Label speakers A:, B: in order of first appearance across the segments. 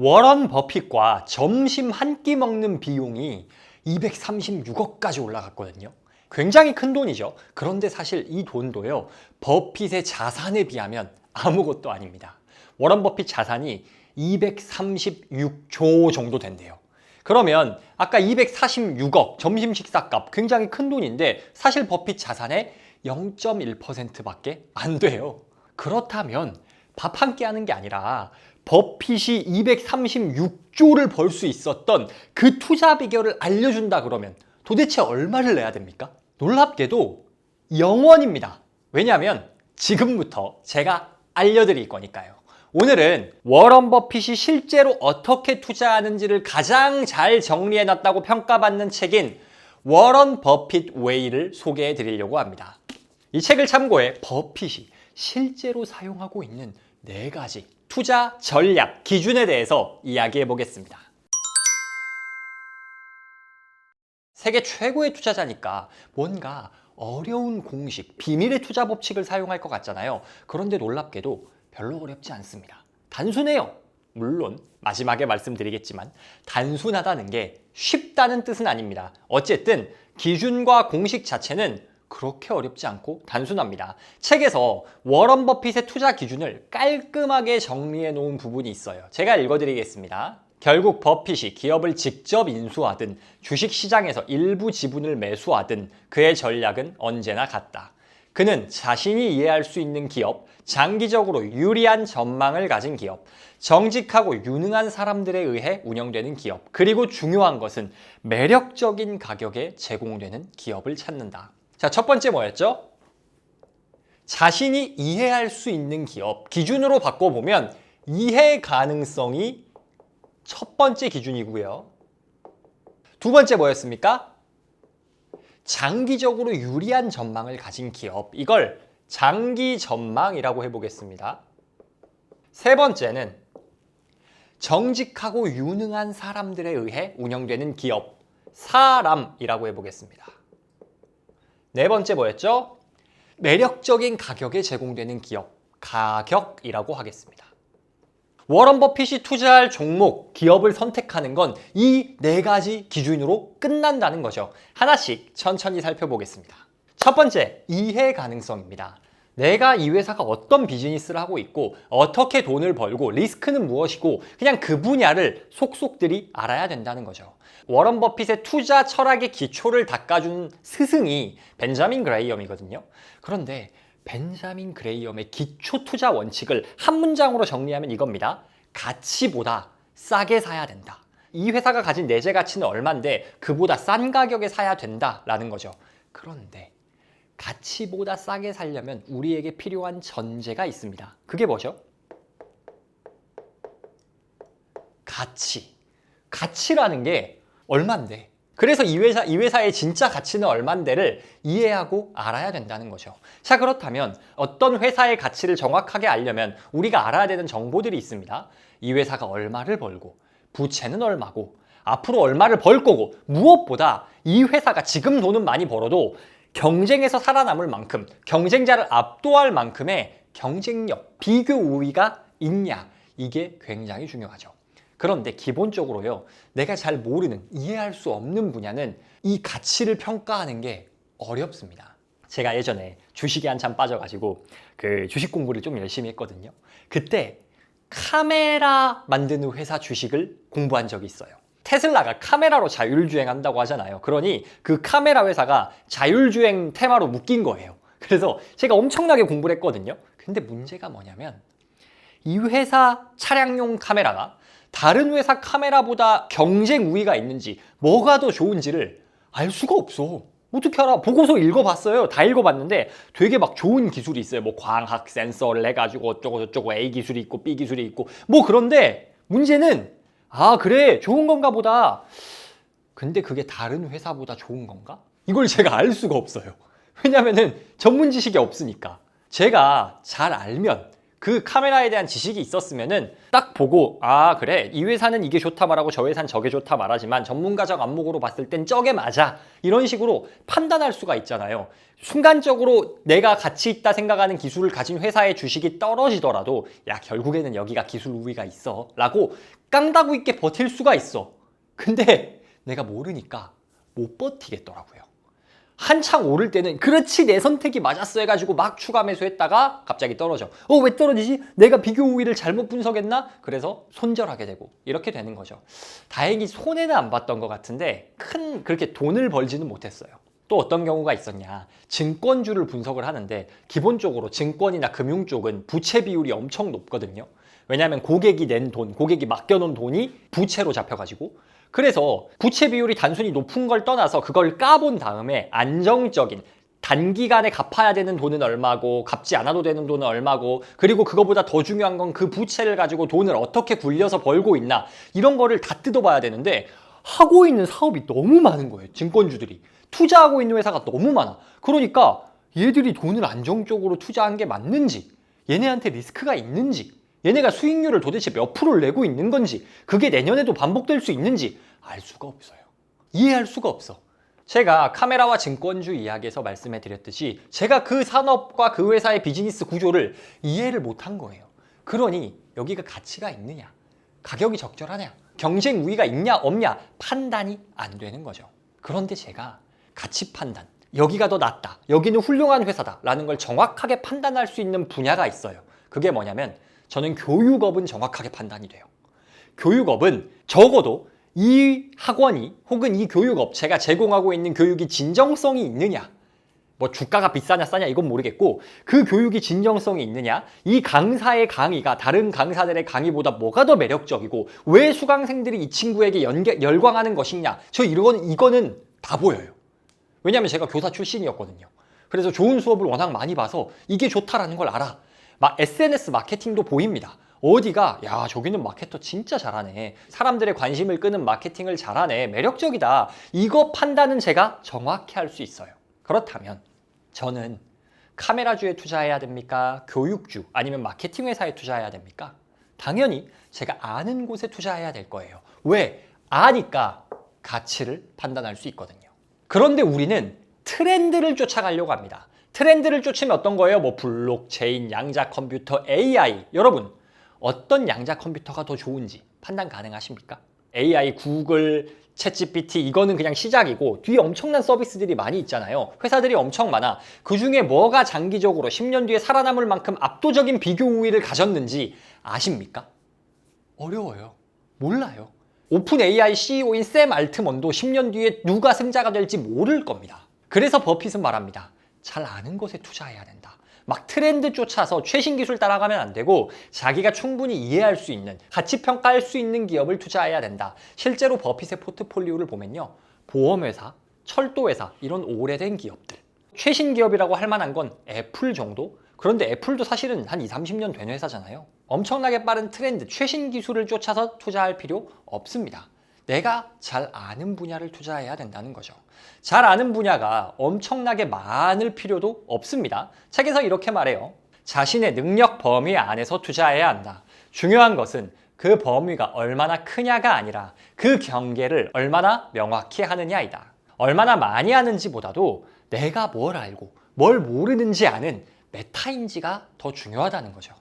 A: 워런 버핏과 점심 한 끼 먹는 비용이 236억까지 올라갔거든요. 굉장히 큰 돈이죠. 그런데 사실 이 돈도요, 버핏의 자산에 비하면 아무것도 아닙니다. 워런 버핏 자산이 236조 정도 된대요. 그러면 아까 246억 점심 식사값 굉장히 큰 돈인데 사실 버핏 자산의 0.1%밖에 안 돼요. 그렇다면 밥 한 끼 하는 게 아니라 버핏이 236조를 벌 수 있었던 그 투자 비결을 알려준다 그러면 도대체 얼마를 내야 됩니까? 놀랍게도 0원입니다. 왜냐하면 지금부터 제가 알려드릴 거니까요. 오늘은 워런 버핏이 실제로 어떻게 투자하는지를 가장 잘 정리해놨다고 평가받는 책인 워런 버핏 웨이를 소개해 드리려고 합니다. 이 책을 참고해 버핏이 실제로 사용하고 있는 4가지 투자 전략 기준에 대해서 이야기해 보겠습니다. 세계 최고의 투자자니까 뭔가 어려운 공식, 비밀의 투자 법칙을 사용할 것 같잖아요. 그런데 놀랍게도 별로 어렵지 않습니다. 단순해요. 물론 마지막에 말씀드리겠지만 단순하다는 게 쉽다는 뜻은 아닙니다. 어쨌든 기준과 공식 자체는 그렇게 어렵지 않고 단순합니다. 책에서 워런 버핏의 투자 기준을 깔끔하게 정리해 놓은 부분이 있어요. 제가 읽어드리겠습니다. 결국 버핏이 기업을 직접 인수하든 주식시장에서 일부 지분을 매수하든 그의 전략은 언제나 같다. 그는 자신이 이해할 수 있는 기업, 장기적으로 유리한 전망을 가진 기업, 정직하고 유능한 사람들에 의해 운영되는 기업, 그리고 중요한 것은 매력적인 가격에 제공되는 기업을 찾는다. 자, 첫 번째 뭐였죠? 자신이 이해할 수 있는 기업, 기준으로 바꿔보면 이해 가능성이 첫 번째 기준이고요. 두 번째 뭐였습니까? 장기적으로 유리한 전망을 가진 기업, 이걸 장기 전망이라고 해보겠습니다. 세 번째는 정직하고 유능한 사람들에 의해 운영되는 기업, 사람이라고 해보겠습니다. 네 번째 뭐였죠? 매력적인 가격에 제공되는 기업, 가격이라고 하겠습니다. 워런 버핏이 투자할 종목, 기업을 선택하는 건 이 4가지 기준으로 끝난다는 거죠. 하나씩 천천히 살펴보겠습니다. 첫 번째, 이해 가능성입니다. 내가 이 회사가 어떤 비즈니스를 하고 있고 어떻게 돈을 벌고 리스크는 무엇이고 그냥 그 분야를 속속들이 알아야 된다는 거죠. 워런 버핏의 투자 철학의 기초를 닦아준 스승이 벤자민 그레이엄이거든요. 그런데 벤자민 그레이엄의 기초 투자 원칙을 한 문장으로 정리하면 이겁니다. 가치보다 싸게 사야 된다. 이 회사가 가진 내재 가치는 얼만데 그보다 싼 가격에 사야 된다라는 거죠. 그런데 가치보다 싸게 살려면 우리에게 필요한 전제가 있습니다. 그게 뭐죠? 가치. 가치라는 게 얼만데. 그래서 이 회사의 진짜 가치는 얼만데를 이해하고 알아야 된다는 거죠. 자, 그렇다면 어떤 회사의 가치를 정확하게 알려면 우리가 알아야 되는 정보들이 있습니다. 이 회사가 얼마를 벌고, 부채는 얼마고, 앞으로 얼마를 벌 거고, 무엇보다 이 회사가 지금 돈은 많이 벌어도 경쟁에서 살아남을 만큼, 경쟁자를 압도할 만큼의 경쟁력, 비교 우위가 있냐, 이게 굉장히 중요하죠. 그런데 기본적으로요, 내가 잘 모르는, 이해할 수 없는 분야는 이 가치를 평가하는 게 어렵습니다. 제가 예전에 주식에 한참 빠져가지고 그 주식 공부를 좀 열심히 했거든요. 그때 카메라 만드는 회사 주식을 공부한 적이 있어요. 테슬라가 카메라로 자율주행한다고 하잖아요. 그러니 그 카메라 회사가 자율주행 테마로 묶인 거예요. 그래서 제가 엄청나게 공부를 했거든요. 근데 문제가 뭐냐면 이 회사 차량용 카메라가 다른 회사 카메라보다 경쟁 우위가 있는지 뭐가 더 좋은지를 알 수가 없어. 어떻게 알아? 보고서 읽어봤어요. 다 읽어봤는데 되게 막 좋은 기술이 있어요. 뭐 광학 센서를 해가지고 어쩌고 저쩌고 A 기술이 있고 B 기술이 있고 뭐 그런데 문제는 그래 좋은 건가 보다. 근데 그게 다른 회사보다 좋은 건가? 이걸 제가 알 수가 없어요. 왜냐면은 전문 지식이 없으니까. 제가 잘 알면 그 카메라에 대한 지식이 있었으면은 딱 보고 아 그래 이 회사는 이게 좋다 말하고 저 회사는 저게 좋다 말하지만 전문가적 안목으로 봤을 땐 저게 맞아 이런 식으로 판단할 수가 있잖아요. 순간적으로 내가 가치 있다 생각하는 기술을 가진 회사의 주식이 떨어지더라도 야 결국에는 여기가 기술 우위가 있어 라고 깡다구 있게 버틸 수가 있어. 근데 내가 모르니까 못 버티겠더라고요. 한창 오를 때는 그렇지 내 선택이 맞았어 해가지고 막 추가 매수했다가 갑자기 떨어져. 왜 떨어지지? 내가 비교 우위를 잘못 분석했나? 그래서 손절하게 되고 이렇게 되는 거죠. 다행히 손해는 안 봤던 것 같은데 큰 그렇게 돈을 벌지는 못했어요. 또 어떤 경우가 있었냐. 증권주를 분석을 하는데 기본적으로 증권이나 금융 쪽은 부채 비율이 엄청 높거든요. 왜냐하면 고객이 낸 돈, 고객이 맡겨놓은 돈이 부채로 잡혀가지고 그래서 부채 비율이 단순히 높은 걸 떠나서 그걸 까본 다음에 안정적인 단기간에 갚아야 되는 돈은 얼마고 갚지 않아도 되는 돈은 얼마고 그리고 그거보다 더 중요한 건 그 부채를 가지고 돈을 어떻게 굴려서 벌고 있나 이런 거를 다 뜯어봐야 되는데 하고 있는 사업이 너무 많은 거예요. 증권주들이. 투자하고 있는 회사가 너무 많아. 그러니까 얘들이 돈을 안정적으로 투자한 게 맞는지 얘네한테 리스크가 있는지 얘네가 수익률을 도대체 몇 프로를 내고 있는 건지 그게 내년에도 반복될 수 있는지 알 수가 없어요. 이해할 수가 없어. 제가 카메라와 증권주 이야기에서 말씀해 드렸듯이 제가 그 산업과 그 회사의 비즈니스 구조를 이해를 못한 거예요. 그러니 여기가 가치가 있느냐 가격이 적절하냐 경쟁 우위가 있냐 없냐 판단이 안 되는 거죠. 그런데 제가 가치 판단 여기가 더 낫다 여기는 훌륭한 회사다 라는 걸 정확하게 판단할 수 있는 분야가 있어요. 그게 뭐냐면 저는 교육업은 정확하게 판단이 돼요. 교육업은 적어도 이 학원이 혹은 이 교육업체가 제공하고 있는 교육이 진정성이 있느냐 뭐 주가가 비싸냐 싸냐 이건 모르겠고 그 교육이 진정성이 있느냐 이 강사의 강의가 다른 강사들의 강의보다 뭐가 더 매력적이고 왜 수강생들이 이 친구에게 열광하는 것이냐 이거는 다 보여요. 왜냐하면 제가 교사 출신이었거든요. 그래서 좋은 수업을 워낙 많이 봐서 이게 좋다라는 걸 알아. 막 SNS 마케팅도 보입니다. 어디가 야 저기는 마케터 진짜 잘하네. 사람들의 관심을 끄는 마케팅을 잘하네. 매력적이다. 이거 판단은 제가 정확히 할 수 있어요. 그렇다면 저는 카메라주에 투자해야 됩니까? 교육주 아니면 마케팅 회사에 투자해야 됩니까? 당연히 제가 아는 곳에 투자해야 될 거예요. 왜? 아니까 가치를 판단할 수 있거든요. 그런데 우리는 트렌드를 쫓아가려고 합니다. 트렌드를 쫓으면 어떤 거예요? 뭐 블록체인, 양자 컴퓨터, AI. 여러분, 어떤 양자 컴퓨터가 더 좋은지 판단 가능하십니까? AI, 구글, 챗GPT 이거는 그냥 시작이고 뒤에 엄청난 서비스들이 많이 있잖아요. 회사들이 엄청 많아. 그중에 뭐가 장기적으로 10년 뒤에 살아남을 만큼 압도적인 비교 우위를 가졌는지 아십니까? 어려워요. 몰라요. 오픈 AI CEO인 샘 알트먼도 10년 뒤에 누가 승자가 될지 모를 겁니다. 그래서 버핏은 말합니다. 잘 아는 것에 투자해야 된다. 막 트렌드 쫓아서 최신 기술 따라가면 안 되고 자기가 충분히 이해할 수 있는, 가치 평가할 수 있는 기업을 투자해야 된다. 실제로 버핏의 포트폴리오를 보면요. 보험회사, 철도회사 이런 오래된 기업들. 최신 기업이라고 할 만한 건 애플 정도? 그런데 애플도 사실은 한 20, 30년 된 회사잖아요. 엄청나게 빠른 트렌드, 최신 기술을 쫓아서 투자할 필요 없습니다. 내가 잘 아는 분야를 투자해야 된다는 거죠. 잘 아는 분야가 엄청나게 많을 필요도 없습니다. 책에서 이렇게 말해요. 자신의 능력 범위 안에서 투자해야 한다. 중요한 것은 그 범위가 얼마나 크냐가 아니라 그 경계를 얼마나 명확히 하느냐이다. 얼마나 많이 아는지보다도 내가 뭘 알고 뭘 모르는지 아는 메타인지가 더 중요하다는 거죠.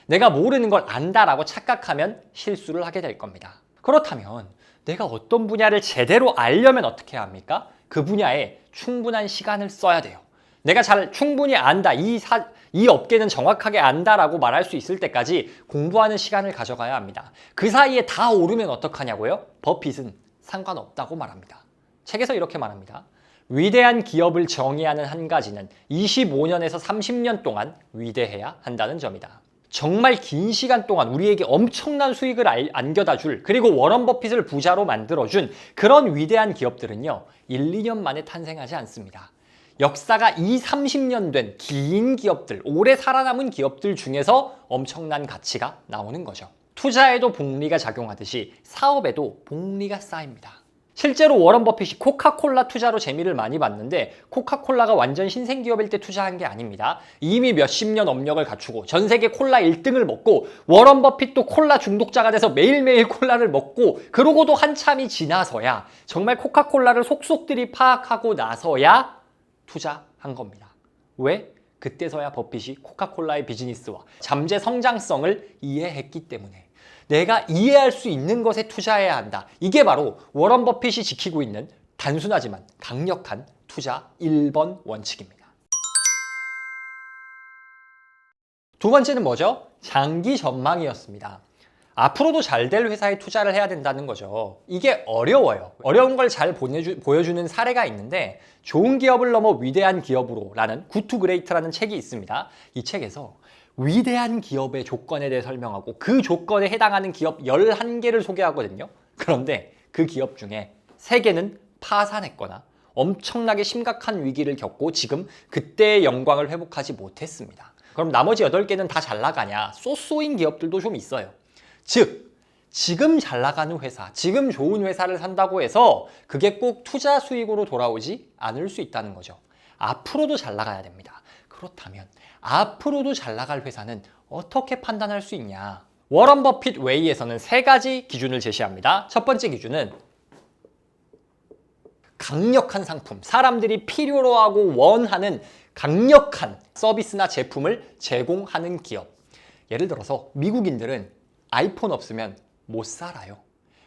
A: 내가 모르는 걸 안다라고 착각하면 실수를 하게 될 겁니다. 그렇다면 내가 어떤 분야를 제대로 알려면 어떻게 해야 합니까? 그 분야에 충분한 시간을 써야 돼요. 내가 충분히 안다, 이 업계는 정확하게 안다라고 말할 수 있을 때까지 공부하는 시간을 가져가야 합니다. 그 사이에 다 오르면 어떡하냐고요? 버핏은 상관없다고 말합니다. 책에서 이렇게 말합니다. 위대한 기업을 정의하는 한 가지는 25년에서 30년 동안 위대해야 한다는 점이다. 정말 긴 시간 동안 우리에게 엄청난 수익을 안겨다 줄, 그리고 워런 버핏을 부자로 만들어준 그런 위대한 기업들은요 1, 2년 만에 탄생하지 않습니다. 역사가 2, 30년 된 긴 기업들, 오래 살아남은 기업들 중에서 엄청난 가치가 나오는 거죠. 투자에도 복리가 작용하듯이 사업에도 복리가 쌓입니다. 실제로 워런 버핏이 코카콜라 투자로 재미를 많이 봤는데 코카콜라가 완전 신생기업일 때 투자한 게 아닙니다. 이미 몇십 년 업력을 갖추고 전 세계 콜라 1등을 먹고 워런 버핏도 콜라 중독자가 돼서 매일매일 콜라를 먹고 그러고도 한참이 지나서야 정말 코카콜라를 속속들이 파악하고 나서야 투자한 겁니다. 왜? 그때서야 버핏이 코카콜라의 비즈니스와 잠재 성장성을 이해했기 때문에. 내가 이해할 수 있는 것에 투자해야 한다. 이게 바로 워런 버핏이 지키고 있는 단순하지만 강력한 투자 1번 원칙입니다. 두 번째는 뭐죠? 장기 전망이었습니다. 앞으로도 잘 될 회사에 투자를 해야 된다는 거죠. 이게 어려워요. 어려운 걸 잘 보여주는 사례가 있는데 좋은 기업을 넘어 위대한 기업으로 라는 굿 투 그레이트라는 책이 있습니다. 이 책에서 위대한 기업의 조건에 대해 설명하고 그 조건에 해당하는 기업 11개를 소개하거든요. 그런데 그 기업 중에 3개는 파산했거나 엄청나게 심각한 위기를 겪고 지금 그때의 영광을 회복하지 못했습니다. 그럼 나머지 8개는 다 잘 나가냐? 쏘쏘인 기업들도 좀 있어요. 즉, 지금 잘 나가는 회사, 지금 좋은 회사를 산다고 해서 그게 꼭 투자 수익으로 돌아오지 않을 수 있다는 거죠. 앞으로도 잘 나가야 됩니다. 그렇다면 앞으로도 잘 나갈 회사는 어떻게 판단할 수 있냐? 워런 버핏 웨이에서는 3가지 기준을 제시합니다. 첫 번째 기준은 강력한 상품, 사람들이 필요로 하고 원하는 강력한 서비스나 제품을 제공하는 기업. 예를 들어서 미국인들은 아이폰 없으면 못 살아요.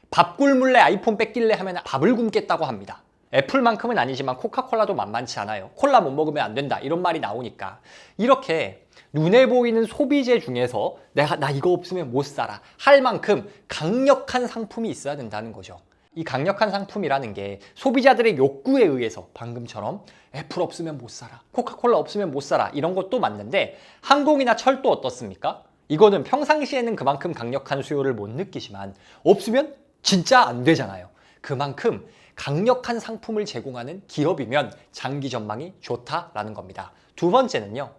A: 밥 굶을래 아이폰 뺏길래 하면 밥을 굶겠다고 합니다. 애플만큼은 아니지만 코카콜라도 만만치 않아요. 콜라 못 먹으면 안 된다 이런 말이 나오니까 이렇게 눈에 보이는 소비재 중에서 나 이거 없으면 못 살아 할 만큼 강력한 상품이 있어야 된다는 거죠. 이 강력한 상품이라는 게 소비자들의 욕구에 의해서 방금처럼 애플 없으면 못 살아, 코카콜라 없으면 못 살아 이런 것도 맞는데 항공이나 철도 어떻습니까? 이거는 평상시에는 그만큼 강력한 수요를 못 느끼지만 없으면 진짜 안 되잖아요. 그만큼 강력한 상품을 제공하는 기업이면 장기 전망이 좋다라는 겁니다. 두 번째는요.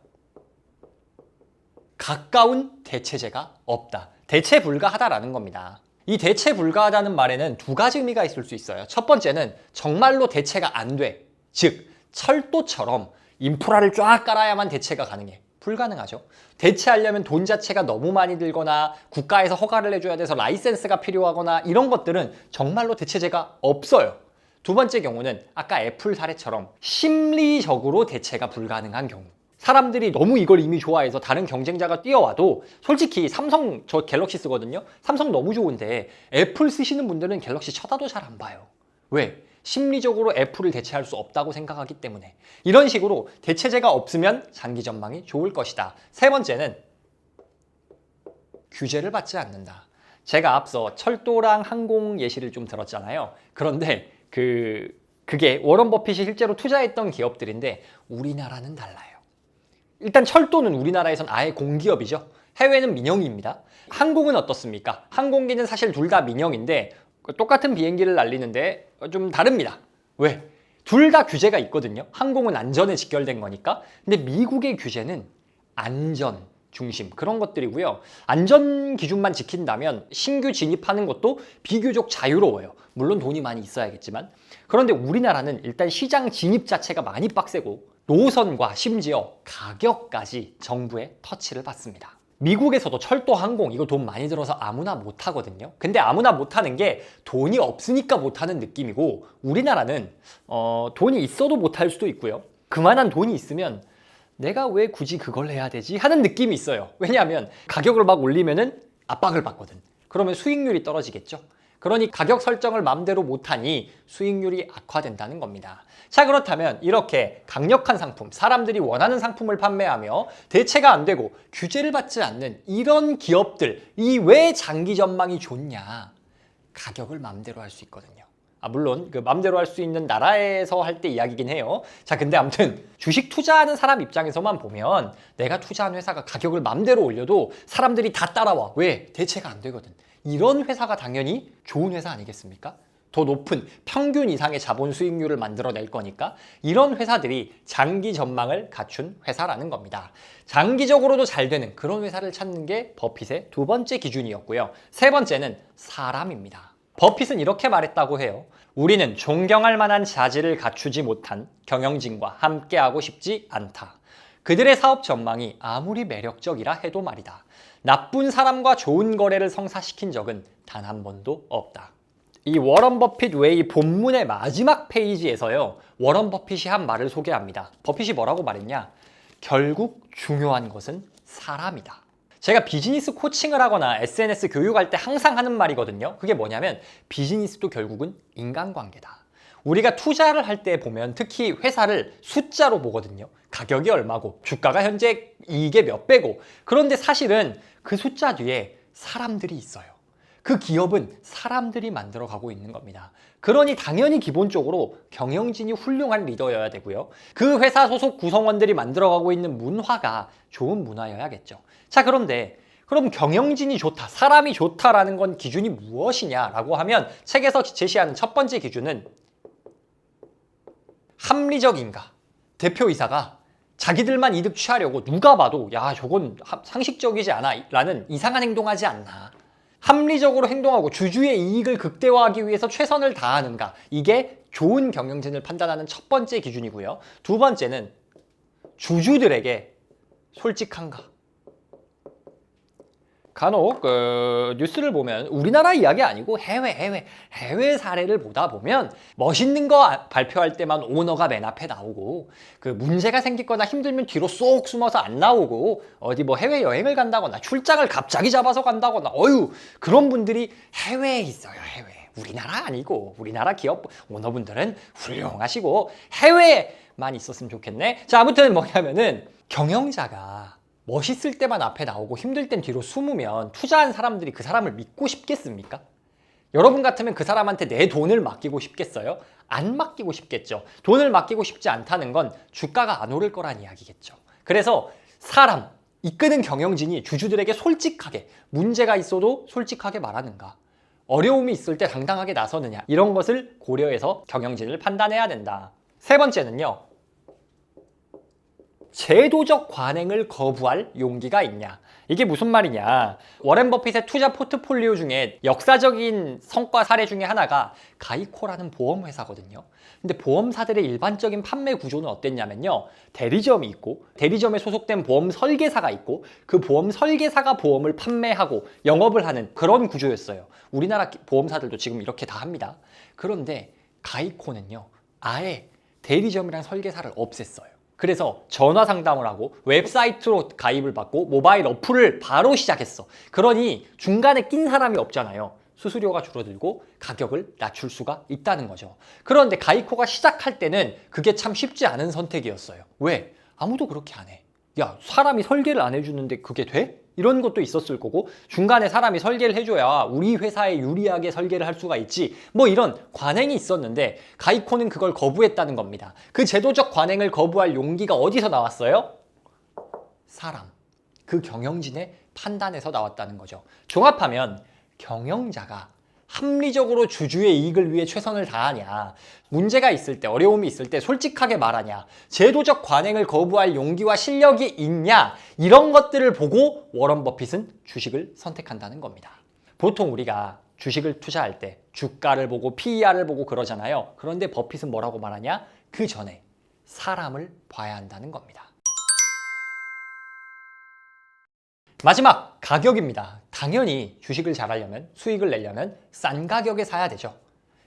A: 가까운 대체제가 없다. 대체 불가하다라는 겁니다. 이 대체 불가하다는 말에는 2가지 의미가 있을 수 있어요. 첫 번째는 정말로 대체가 안 돼. 즉, 철도처럼 인프라를 쫙 깔아야만 대체가 가능해. 불가능하죠. 대체하려면 돈 자체가 너무 많이 들거나 국가에서 허가를 해줘야 돼서 라이센스가 필요하거나 이런 것들은 정말로 대체제가 없어요. 두 번째 경우는 아까 애플 사례처럼 심리적으로 대체가 불가능한 경우. 사람들이 너무 이걸 이미 좋아해서 다른 경쟁자가 뛰어와도 솔직히 삼성 저 갤럭시 쓰거든요. 삼성 너무 좋은데 애플 쓰시는 분들은 갤럭시 쳐다도 잘 안 봐요. 왜? 심리적으로 애플을 대체할 수 없다고 생각하기 때문에. 이런 식으로 대체제가 없으면 장기 전망이 좋을 것이다. 세 번째는 규제를 받지 않는다. 제가 앞서 철도랑 항공 예시를 좀 들었잖아요. 그런데 그게 워런 버핏이 실제로 투자했던 기업들인데 우리나라는 달라요. 일단 철도는 우리나라에선 아예 공기업이죠. 해외는 민영입니다. 항공은 어떻습니까? 항공기는 사실 둘 다 민영인데 똑같은 비행기를 날리는데 좀 다릅니다. 왜? 둘 다 규제가 있거든요. 항공은 안전에 직결된 거니까. 근데 미국의 규제는 안전 중심 그런 것들이고요. 안전 기준만 지킨다면 신규 진입하는 것도 비교적 자유로워요. 물론 돈이 많이 있어야겠지만. 그런데 우리나라는 일단 시장 진입 자체가 많이 빡세고 노선과 심지어 가격까지 정부의 터치를 받습니다. 미국에서도 철도, 항공 이거 돈 많이 들어서 아무나 못 하거든요. 근데 아무나 못 하는 게 돈이 없으니까 못 하는 느낌이고 우리나라는 돈이 있어도 못 할 수도 있고요. 그만한 돈이 있으면 내가 왜 굳이 그걸 해야 되지? 하는 느낌이 있어요. 왜냐하면 가격을 막 올리면은 압박을 받거든. 그러면 수익률이 떨어지겠죠. 그러니 가격 설정을 마음대로 못하니 수익률이 악화된다는 겁니다. 자, 그렇다면 이렇게 강력한 상품, 사람들이 원하는 상품을 판매하며 대체가 안 되고 규제를 받지 않는 이런 기업들, 이 왜 장기 전망이 좋냐? 가격을 마음대로 할 수 있거든요. 물론 그 마음대로 할 수 있는 나라에서 할 때 이야기긴 해요. 자, 근데 아무튼 주식 투자하는 사람 입장에서만 보면 내가 투자한 회사가 가격을 마음대로 올려도 사람들이 다 따라와. 왜? 대체가 안 되거든. 이런 회사가 당연히 좋은 회사 아니겠습니까? 더 높은 평균 이상의 자본 수익률을 만들어낼 거니까 이런 회사들이 장기 전망을 갖춘 회사라는 겁니다. 장기적으로도 잘 되는 그런 회사를 찾는 게 버핏의 두 번째 기준이었고요. 세 번째는 사람입니다. 버핏은 이렇게 말했다고 해요. 우리는 존경할 만한 자질을 갖추지 못한 경영진과 함께하고 싶지 않다. 그들의 사업 전망이 아무리 매력적이라 해도 말이다. 나쁜 사람과 좋은 거래를 성사시킨 적은 단 한 번도 없다. 이 워런 버핏 웨이 본문의 마지막 페이지에서요, 워런 버핏이 한 말을 소개합니다. 버핏이 뭐라고 말했냐? 결국 중요한 것은 사람이다. 제가 비즈니스 코칭을 하거나 SNS 교육할 때 항상 하는 말이거든요. 그게 뭐냐면 비즈니스도 결국은 인간관계다. 우리가 투자를 할 때 보면 특히 회사를 숫자로 보거든요. 가격이 얼마고 주가가 현재 이익의 몇 배고, 그런데 사실은 그 숫자 뒤에 사람들이 있어요. 그 기업은 사람들이 만들어가고 있는 겁니다. 그러니 당연히 기본적으로 경영진이 훌륭한 리더여야 되고요. 그 회사 소속 구성원들이 만들어가고 있는 문화가 좋은 문화여야겠죠. 자, 그런데 그럼 경영진이 좋다, 사람이 좋다라는 건 기준이 무엇이냐라고 하면 책에서 제시하는 첫 번째 기준은 합리적인가. 대표이사가 자기들만 이득 취하려고 누가 봐도 야, 저건 상식적이지 않아 라는 이상한 행동하지 않나. 합리적으로 행동하고 주주의 이익을 극대화하기 위해서 최선을 다하는가. 이게 좋은 경영진을 판단하는 첫 번째 기준이고요. 두 번째는 주주들에게 솔직한가. 간혹 뉴스를 보면 우리나라 이야기 아니고 해외 사례를 보다 보면 멋있는 거 발표할 때만 오너가 맨 앞에 나오고, 그 문제가 생기거나 힘들면 뒤로 쏙 숨어서 안 나오고, 어디 뭐 해외 여행을 간다거나 출장을 갑자기 잡아서 간다거나, 그런 분들이 해외에 있어요. 해외. 우리나라 아니고, 우리나라 기업 오너분들은 훌륭하시고 해외에만 있었으면 좋겠네. 자, 아무튼 뭐냐면은 경영자가 멋있을 때만 앞에 나오고 힘들 땐 뒤로 숨으면 투자한 사람들이 그 사람을 믿고 싶겠습니까? 여러분 같으면 그 사람한테 내 돈을 맡기고 싶겠어요? 안 맡기고 싶겠죠. 돈을 맡기고 싶지 않다는 건 주가가 안 오를 거란 이야기겠죠. 그래서 사람, 이끄는 경영진이 주주들에게 솔직하게, 문제가 있어도 솔직하게 말하는가, 어려움이 있을 때 당당하게 나서느냐, 이런 것을 고려해서 경영진을 판단해야 된다. 세 번째는요, 제도적 관행을 거부할 용기가 있냐. 이게 무슨 말이냐. 워렌 버핏의 투자 포트폴리오 중에 역사적인 성과 사례 중에 하나가 가이코라는 보험회사거든요. 근데 보험사들의 일반적인 판매 구조는 어땠냐면요, 대리점이 있고 대리점에 소속된 보험 설계사가 있고 그 보험 설계사가 보험을 판매하고 영업을 하는 그런 구조였어요. 우리나라 보험사들도 지금 이렇게 다 합니다. 그런데 가이코는요, 아예 대리점이랑 설계사를 없앴어요. 그래서 전화 상담을 하고 웹사이트로 가입을 받고 모바일 어플을 바로 시작했어. 그러니 중간에 낀 사람이 없잖아요. 수수료가 줄어들고 가격을 낮출 수가 있다는 거죠. 그런데 가이코가 시작할 때는 그게 참 쉽지 않은 선택이었어요. 왜? 아무도 그렇게 안 해. 야, 사람이 설계를 안 해주는데 그게 돼? 이런 것도 있었을 거고, 중간에 사람이 설계를 해줘야 우리 회사에 유리하게 설계를 할 수가 있지, 뭐 이런 관행이 있었는데 가이코는 그걸 거부했다는 겁니다. 그 제도적 관행을 거부할 용기가 어디서 나왔어요? 사람, 그 경영진의 판단에서 나왔다는 거죠. 종합하면 경영자가 합리적으로 주주의 이익을 위해 최선을 다하냐, 문제가 있을 때, 어려움이 있을 때 솔직하게 말하냐, 제도적 관행을 거부할 용기와 실력이 있냐, 이런 것들을 보고 워런 버핏은 주식을 선택한다는 겁니다. 보통 우리가 주식을 투자할 때 주가를 보고 PER을 보고 그러잖아요. 그런데 버핏은 뭐라고 말하냐? 그 전에 사람을 봐야 한다는 겁니다. 마지막, 가격입니다. 당연히 주식을 잘하려면, 수익을 내려면 싼 가격에 사야 되죠.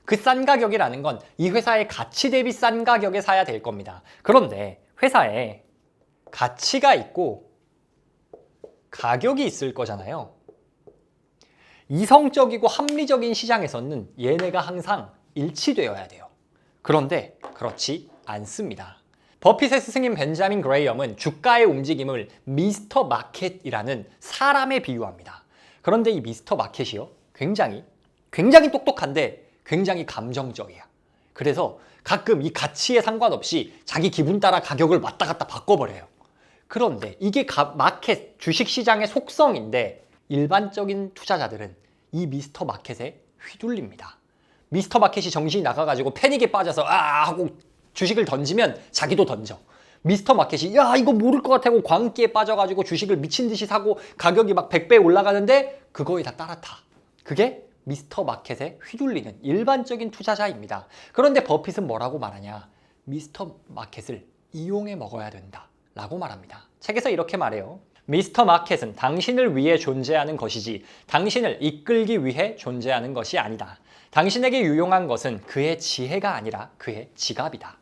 A: 그 싼 가격이라는 건 이 회사의 가치 대비 싼 가격에 사야 될 겁니다. 그런데 회사에 가치가 있고 가격이 있을 거잖아요. 이성적이고 합리적인 시장에서는 얘네가 항상 일치되어야 돼요. 그런데 그렇지 않습니다. 버핏의 스승인 벤자민 그레이엄은 주가의 움직임을 미스터 마켓이라는 사람에 비유합니다. 그런데 이 미스터 마켓이요, 굉장히 똑똑한데 굉장히 감정적이야. 그래서 가끔 이 가치에 상관없이 자기 기분 따라 가격을 왔다 갔다 바꿔버려요. 그런데 이게 마켓, 주식시장의 속성인데 일반적인 투자자들은 이 미스터 마켓에 휘둘립니다. 미스터 마켓이 정신이 나가가지고 패닉에 빠져서 하고 주식을 던지면 자기도 던져. 미스터 마켓이 야, 이거 모를 것 같다고 광기에 빠져가지고 주식을 미친 듯이 사고 가격이 막 100배 올라가는데 그거에 다 따라타. 그게 미스터 마켓에 휘둘리는 일반적인 투자자입니다. 그런데 버핏은 뭐라고 말하냐? 미스터 마켓을 이용해 먹어야 된다 라고 말합니다. 책에서 이렇게 말해요. 미스터 마켓은 당신을 위해 존재하는 것이지 당신을 이끌기 위해 존재하는 것이 아니다. 당신에게 유용한 것은 그의 지혜가 아니라 그의 지갑이다.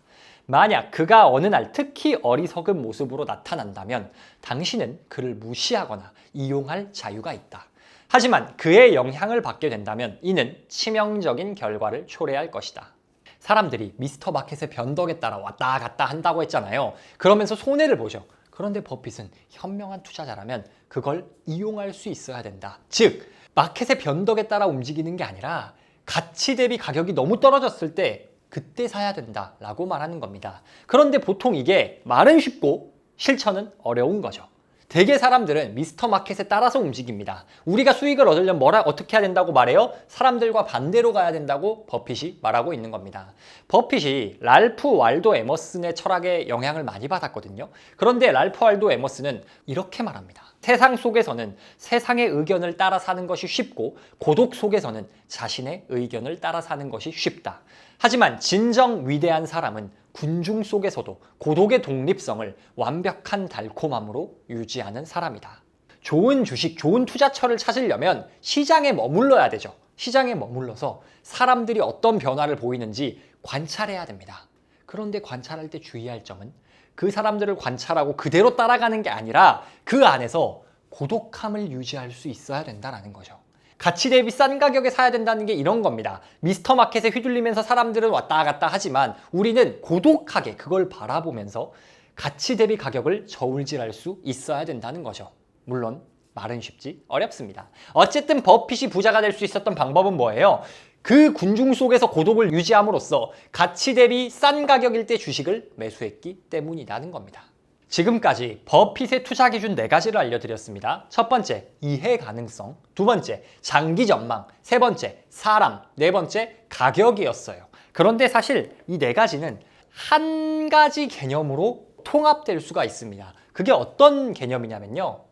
A: 만약 그가 어느 날 특히 어리석은 모습으로 나타난다면 당신은 그를 무시하거나 이용할 자유가 있다. 하지만 그의 영향을 받게 된다면 이는 치명적인 결과를 초래할 것이다. 사람들이 미스터 마켓의 변덕에 따라 왔다 갔다 한다고 했잖아요. 그러면서 손해를 보죠. 그런데 버핏은 현명한 투자자라면 그걸 이용할 수 있어야 된다. 즉, 마켓의 변덕에 따라 움직이는 게 아니라 가치 대비 가격이 너무 떨어졌을 때 그때 사야 된다라고 말하는 겁니다. 그런데 보통 이게 말은 쉽고 실천은 어려운 거죠. 대개 사람들은 미스터 마켓에 따라서 움직입니다. 우리가 수익을 얻으려면 어떻게 해야 된다고 말해요? 사람들과 반대로 가야 된다고 버핏이 말하고 있는 겁니다. 버핏이 랄프 waldo 에머슨의 철학에 영향을 많이 받았거든요. 그런데 랄프 waldo 에머슨은 이렇게 말합니다. 세상 속에서는 세상의 의견을 따라 사는 것이 쉽고 고독 속에서는 자신의 의견을 따라 사는 것이 쉽다. 하지만 진정 위대한 사람은 군중 속에서도 고독의 독립성을 완벽한 달콤함으로 유지하는 사람이다. 좋은 주식, 좋은 투자처를 찾으려면 시장에 머물러야 되죠. 시장에 머물러서 사람들이 어떤 변화를 보이는지 관찰해야 됩니다. 그런데 관찰할 때 주의할 점은 그 사람들을 관찰하고 그대로 따라가는 게 아니라 그 안에서 고독함을 유지할 수 있어야 된다는 거죠. 가치 대비 싼 가격에 사야 된다는 게 이런 겁니다. 미스터 마켓에 휘둘리면서 사람들은 왔다 갔다 하지만 우리는 고독하게 그걸 바라보면서 가치 대비 가격을 저울질할 수 있어야 된다는 거죠. 물론 말은 쉽지 어렵습니다. 어쨌든 버핏이 부자가 될 수 있었던 방법은 뭐예요? 그 군중 속에서 고독을 유지함으로써 가치 대비 싼 가격일 때 주식을 매수했기 때문이라는 겁니다. 지금까지 버핏의 투자 기준 4가지를 알려드렸습니다. 첫 번째, 이해 가능성. 두 번째, 장기 전망. 세 번째, 사람. 네 번째, 가격이었어요. 그런데 사실 이 4가지는 한 가지 개념으로 통합될 수가 있습니다. 그게 어떤 개념이냐면요.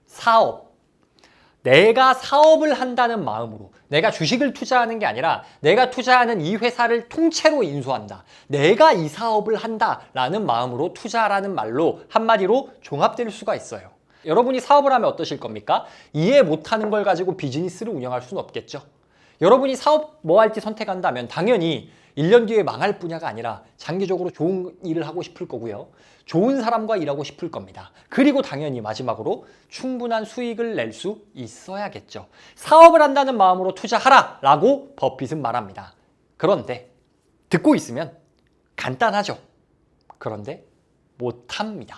A: 사업. 내가 사업을 한다는 마음으로 내가 주식을 투자하는 게 아니라 내가 투자하는 이 회사를 통째로 인수한다. 내가 이 사업을 한다라는 마음으로 투자라는 말로 한마디로 종합될 수가 있어요. 여러분이 사업을 하면 어떠실 겁니까? 이해 못하는 걸 가지고 비즈니스를 운영할 수는 없겠죠. 여러분이 사업 뭐 할지 선택한다면 당연히 1년 뒤에 망할 분야가 아니라 장기적으로 좋은 일을 하고 싶을 거고요. 좋은 사람과 일하고 싶을 겁니다. 그리고 당연히 마지막으로 충분한 수익을 낼 수 있어야겠죠. 사업을 한다는 마음으로 투자하라 라고 버핏은 말합니다. 그런데 듣고 있으면 간단하죠. 그런데 못합니다.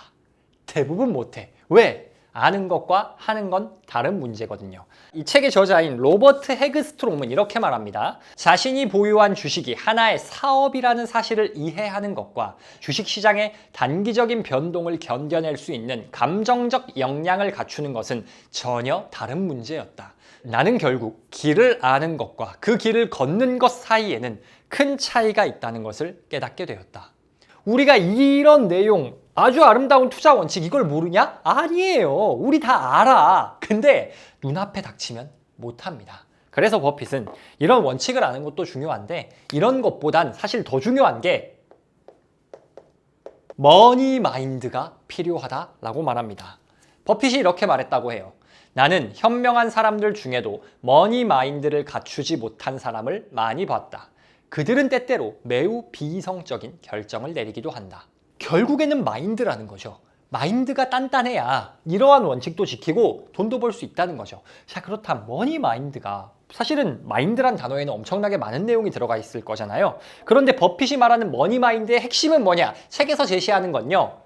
A: 대부분 못해. 왜? 아는 것과 하는 건 다른 문제거든요. 이 책의 저자인 로버트 헤그스트롬은 이렇게 말합니다. 자신이 보유한 주식이 하나의 사업이라는 사실을 이해하는 것과 주식시장의 단기적인 변동을 견뎌낼 수 있는 감정적 역량을 갖추는 것은 전혀 다른 문제였다. 나는 결국 길을 아는 것과 그 길을 걷는 것 사이에는 큰 차이가 있다는 것을 깨닫게 되었다. 우리가 이런 내용, 아주 아름다운 투자 원칙 이걸 모르냐? 아니에요. 우리 다 알아. 근데 눈앞에 닥치면 못합니다. 그래서 버핏은 이런 원칙을 아는 것도 중요한데 이런 것보단 사실 더 중요한 게 머니 마인드가 필요하다라고 말합니다. 버핏이 이렇게 말했다고 해요. 나는 현명한 사람들 중에도 머니 마인드를 갖추지 못한 사람을 많이 봤다. 그들은 때때로 매우 비이성적인 결정을 내리기도 한다. 결국에는 마인드라는 거죠. 마인드가 단단해야 이러한 원칙도 지키고 돈도 벌 수 있다는 거죠. 자, 그렇다면 머니 마인드가 사실은 마인드란 단어에는 엄청나게 많은 내용이 들어가 있을 거잖아요. 그런데 버핏이 말하는 머니 마인드의 핵심은 뭐냐? 책에서 제시하는 건요.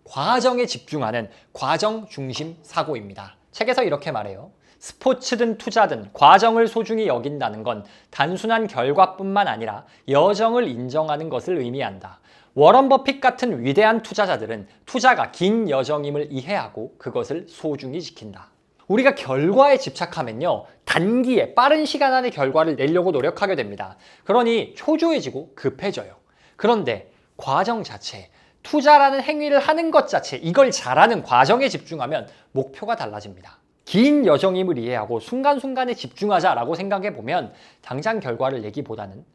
A: 과정에 집중하는 과정 중심 사고입니다. 책에서 이렇게 말해요. 스포츠든 투자든 과정을 소중히 여긴다는 건 단순한 결과뿐만 아니라 여정을 인정하는 것을 의미한다. 워런 버핏 같은 위대한 투자자들은 투자가 긴 여정임을 이해하고 그것을 소중히 지킨다. 우리가 결과에 집착하면요, 단기에 빠른 시간 안에 결과를 내려고 노력하게 됩니다. 그러니 초조해지고 급해져요. 그런데 과정 자체, 투자라는 행위를 하는 것 자체, 이걸 잘하는 과정에 집중하면 목표가 달라집니다. 긴 여정임을 이해하고 순간순간에 집중하자라고 생각해보면 당장 결과를 내기보다는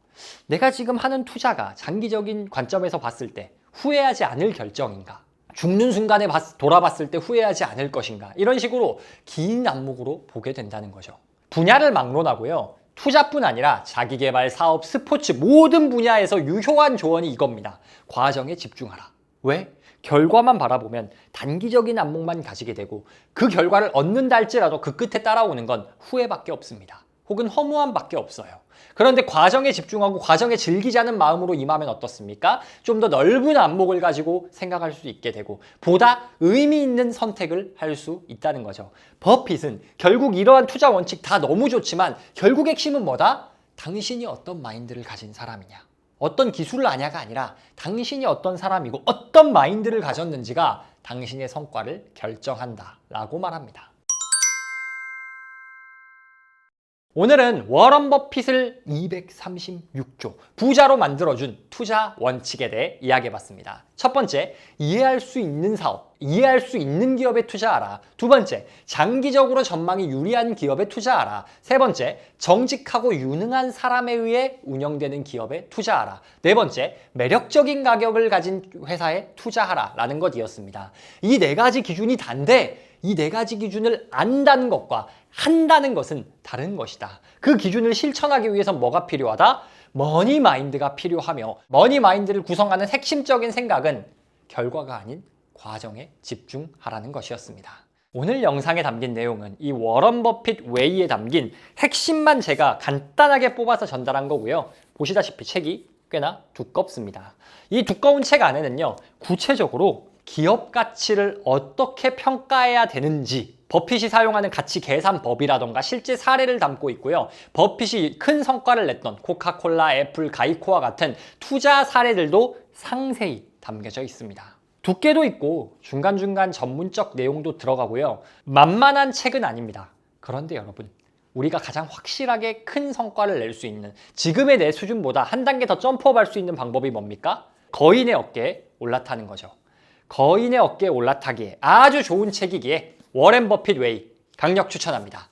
A: 내가 지금 하는 투자가 장기적인 관점에서 봤을 때 후회하지 않을 결정인가? 죽는 순간에 돌아봤을 때 후회하지 않을 것인가? 이런 식으로 긴 안목으로 보게 된다는 거죠. 분야를 막론하고요. 투자뿐 아니라 자기계발, 사업, 스포츠 모든 분야에서 유효한 조언이 이겁니다. 과정에 집중하라. 왜? 결과만 바라보면 단기적인 안목만 가지게 되고 그 결과를 얻는다 할지라도 그 끝에 따라오는 건 후회밖에 없습니다. 혹은 허무함밖에 없어요. 그런데 과정에 집중하고 과정에 즐기자는 마음으로 임하면 어떻습니까? 좀 더 넓은 안목을 가지고 생각할 수 있게 되고 보다 의미 있는 선택을 할 수 있다는 거죠. 버핏은 결국 이러한 투자 원칙 다 너무 좋지만 결국 핵심은 뭐다? 당신이 어떤 마인드를 가진 사람이냐. 어떤 기술을 아냐가 아니라 당신이 어떤 사람이고 어떤 마인드를 가졌는지가 당신의 성과를 결정한다 라고 말합니다. 오늘은 워런 버핏을 236조 부자로 만들어준 투자 원칙에 대해 이야기해봤습니다. 첫 번째, 이해할 수 있는 사업, 이해할 수 있는 기업에 투자하라. 두 번째, 장기적으로 전망이 유리한 기업에 투자하라. 세 번째, 정직하고 유능한 사람에 의해 운영되는 기업에 투자하라. 네 번째, 매력적인 가격을 가진 회사에 투자하라 라는 것이었습니다. 이 네 가지 기준이 단데 이 네 가지 기준을 안다는 것과 한다는 것은 다른 것이다. 그 기준을 실천하기 위해서 뭐가 필요하다? 머니 마인드가 필요하며 머니 마인드를 구성하는 핵심적인 생각은 결과가 아닌 과정에 집중하라는 것이었습니다. 오늘 영상에 담긴 내용은 이 워런 버핏 웨이에 담긴 핵심만 제가 간단하게 뽑아서 전달한 거고요. 보시다시피 책이 꽤나 두껍습니다. 이 두꺼운 책 안에는요, 구체적으로 기업 가치를 어떻게 평가해야 되는지 버핏이 사용하는 가치 계산법이라던가 실제 사례를 담고 있고요. 버핏이 큰 성과를 냈던 코카콜라, 애플, 가이코와 같은 투자 사례들도 상세히 담겨져 있습니다. 두께도 있고 중간중간 전문적 내용도 들어가고요. 만만한 책은 아닙니다. 그런데 여러분, 우리가 가장 확실하게 큰 성과를 낼 수 있는 지금의 내 수준보다 한 단계 더 점프업 할 수 있는 방법이 뭡니까? 거인의 어깨에 올라타는 거죠. 거인의 어깨에 올라타기에 아주 좋은 책이기에 워렌 버핏 웨이 강력 추천합니다.